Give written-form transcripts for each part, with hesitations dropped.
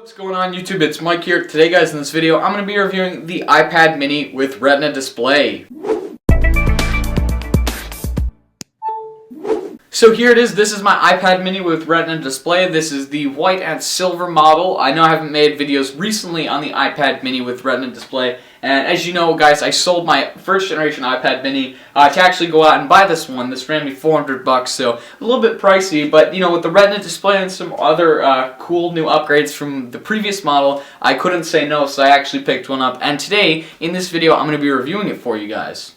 What's going on YouTube? It's Mike here. Today guys, in this video I'm going to be reviewing the iPad mini with Retina display. So here it is. This is my iPad mini with Retina display. This is the white and silver model. I know I haven't made videos recently on the iPad mini with Retina display, and as you know guys, I sold my first generation iPad mini to actually go out and buy this one. This ran me $400, so a little bit pricey, but you know, with the Retina display and some other cool new upgrades from the previous model, I couldn't say no, so I actually picked one up, and today in this video I'm going to be reviewing it for you guys.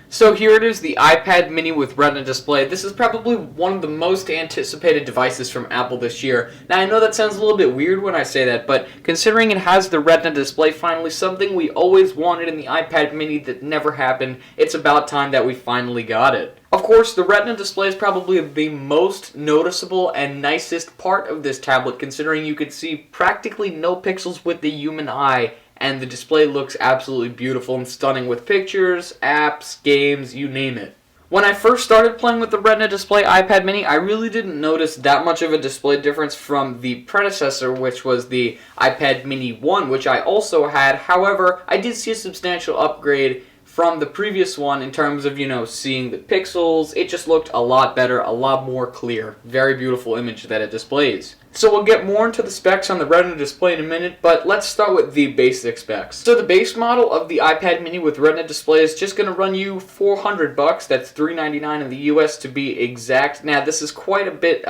So here it is, the iPad mini with Retina display. This is probably one of the most anticipated devices from Apple this year. Now I know that sounds a little bit weird when I say that, but considering it has the Retina display, finally something we always wanted in the iPad mini that never happened, it's about time that we finally got it. Of course, the Retina display is probably the most noticeable and nicest part of this tablet, considering you could see practically no pixels with the human eye, and the display looks absolutely beautiful and stunning with pictures, apps, games, you name it. When I first started playing with the Retina display iPad mini, I really didn't notice that much of a display difference from the predecessor, which was the iPad mini 1, which I also had. However, I did see a substantial upgrade from the previous one in terms of, you know, seeing the pixels. It just looked a lot better, a lot more clear. Very beautiful image that it displays. So we'll get more into the specs on the Retina display in a minute, but let's start with the basic specs. So the base model of the iPad mini with Retina display is just going to run you $400. That's $399 in the US to be exact. Now this is quite a bit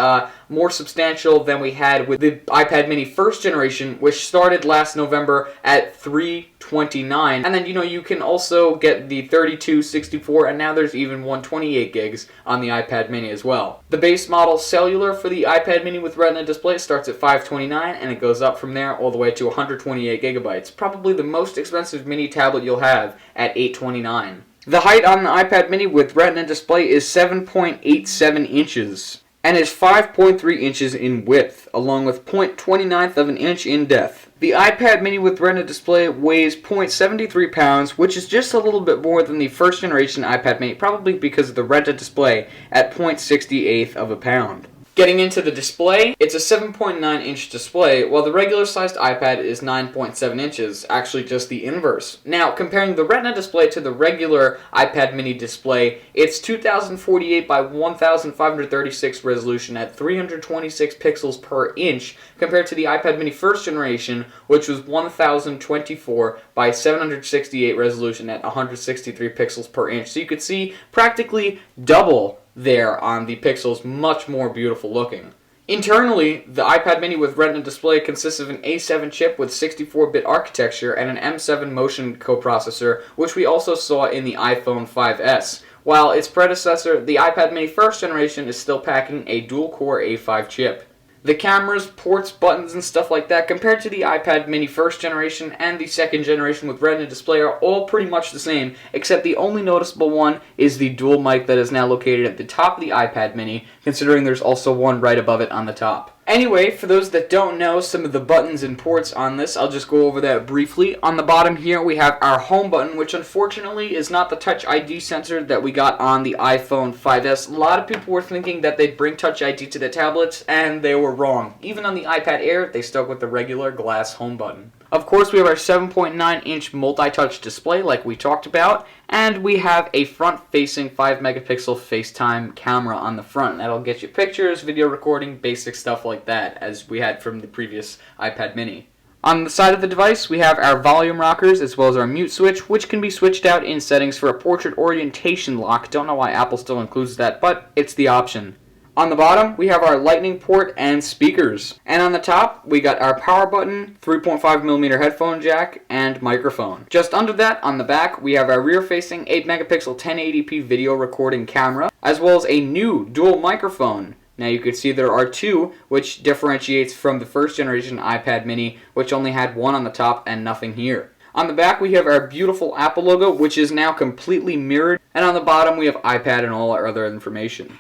more substantial than we had with the iPad mini first generation, which started last November at $329. And then, you know, you can also get the 32, 64, and now there's even 128 gigs on the iPad mini as well. The base model cellular for the iPad mini with Retina display starts at $529, and it goes up from there all the way to 128 gigabytes. Probably the most expensive mini tablet you'll have at $829. The height on the iPad mini with Retina display is 7.87 inches and is 5.3 inches in width, along with 0.29 of an inch in depth. The iPad mini with Retina display weighs 0.73 pounds, which is just a little bit more than the first generation iPad mini, probably because of the Retina display at 0.68 of a pound. Getting into the display, it's a 7.9 inch display, while the regular sized iPad is 9.7 inches, actually just the inverse. Now, comparing the Retina display to the regular iPad mini display, it's 2048 by 1536 resolution at 326 pixels per inch, compared to the iPad mini first generation, which was 1024 by 768 resolution at 163 pixels per inch. So you could see practically double there on the pixels, much more beautiful looking. Internally, the iPad mini with Retina display consists of an A7 chip with 64-bit architecture and an M7 motion coprocessor, which we also saw in the iPhone 5S, while its predecessor, the iPad mini first generation, is still packing a dual-core A5 chip. The cameras, ports, buttons, and stuff like that, compared to the iPad mini first generation and the second generation with Retina display, are all pretty much the same, except the only noticeable one is the dual mic that is now located at the top of the iPad mini, considering there's also one right above it on the top. Anyway, for those that don't know some of the buttons and ports on this, I'll just go over that briefly. On the bottom here, we have our home button, which unfortunately is not the Touch ID sensor that we got on the iPhone 5S. A lot of people were thinking that they'd bring Touch ID to the tablets, and they were wrong. Even on the iPad Air, they stuck with the regular glass home button. Of course, we have our 7.9-inch multi-touch display like we talked about, and we have a front-facing 5-megapixel FaceTime camera on the front. That'll get you pictures, video recording, basic stuff like that, as we had from the previous iPad mini. On the side of the device, we have our volume rockers as well as our mute switch, which can be switched out in settings for a portrait orientation lock. Don't know why Apple still includes that, but it's the option. On the bottom, we have our lightning port and speakers. And on the top, we got our power button, 3.5mm headphone jack, and microphone. Just under that, on the back, we have our rear-facing 8-megapixel 1080p video recording camera, as well as a new dual microphone. Now you can see there are two, which differentiates from the first generation iPad mini, which only had one on the top and nothing here. On the back, we have our beautiful Apple logo, which is now completely mirrored, and on the bottom, we have iPad and all our other information.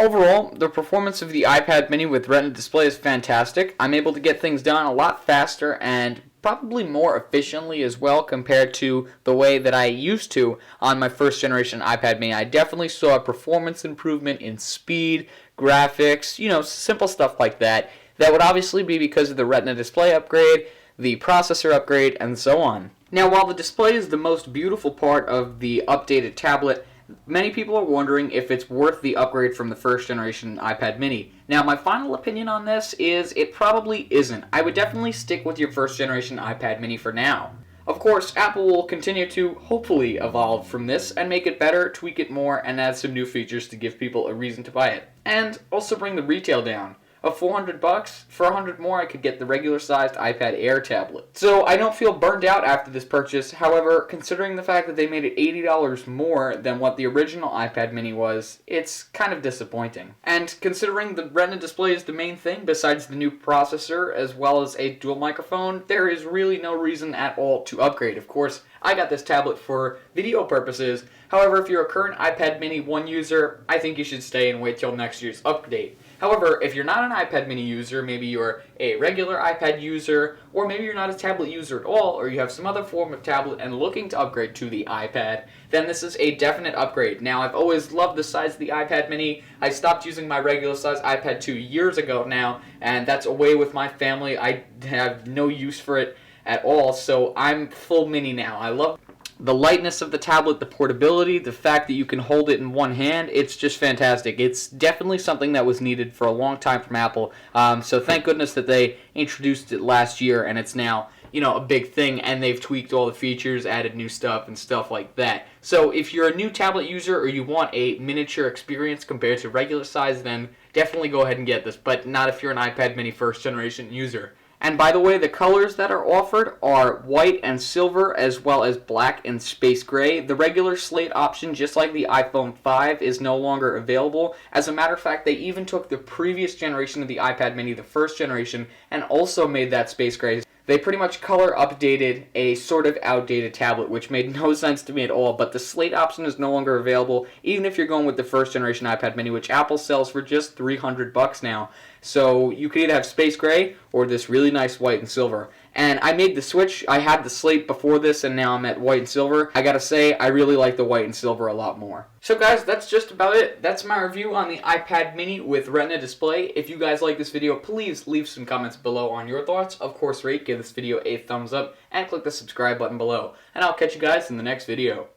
Overall, the performance of the iPad mini with Retina display is fantastic. I'm able to get things done a lot faster and probably more efficiently as well compared to the way that I used to on my first generation iPad mini. I definitely saw a performance improvement in speed, graphics, you know, simple stuff like that. That would obviously be because of the Retina display upgrade, the processor upgrade, and so on. Now, while the display is the most beautiful part of the updated tablet, many people are wondering if it's worth the upgrade from the first generation iPad mini. Now, my final opinion on this is it probably isn't. I would definitely stick with your first generation iPad mini for now. Of course, Apple will continue to hopefully evolve from this and make it better, tweak it more, and add some new features to give people a reason to buy it. And also bring the retail down. Of $400, for $100 more I could get the regular sized iPad Air tablet. So I don't feel burned out after this purchase. However, considering the fact that they made it $80 more than what the original iPad mini was, it's kind of disappointing. And considering the Retina display is the main thing besides the new processor as well as a dual microphone, there is really no reason at all to upgrade. Of course, I got this tablet for video purposes. However, if you're a current iPad mini 1 user, I think you should stay and wait till next year's update. However, if you're not an iPad mini user, maybe you're a regular iPad user, or maybe you're not a tablet user at all, or you have some other form of tablet and looking to upgrade to the iPad, then this is a definite upgrade. Now, I've always loved the size of the iPad mini. I stopped using my regular size iPad 2 years ago now, and that's away with my family. I have no use for it at all, so I'm full mini now. I love the lightness of the tablet, the portability, the fact that you can hold it in one hand. It's just fantastic. It's definitely something that was needed for a long time from Apple. So thank goodness that they introduced it last year and it's now, a big thing, and they've tweaked all the features, added new stuff and stuff like that. So if you're a new tablet user or you want a miniature experience compared to regular size, then definitely go ahead and get this, but not if you're an iPad mini first generation user. And by the way, the colors that are offered are white and silver as well as black and space gray. The regular slate option, just like the iPhone 5, is no longer available. As a matter of fact, they even took the previous generation of the iPad mini, the first generation, and also made that space gray. They pretty much color updated a sort of outdated tablet, which made no sense to me at all, but the slate option is no longer available, even if you're going with the first generation iPad mini, which Apple sells for just $300 now. So you could either have space gray or this really nice white and silver. And I made the switch. I had the slate before this, and now I'm at white and silver. I gotta say, I really like the white and silver a lot more. So guys, that's just about it. That's my review on the iPad mini with Retina display. If you guys like this video, please leave some comments below on your thoughts. Of course, rate, give this video a thumbs up, and click the subscribe button below. And I'll catch you guys in the next video.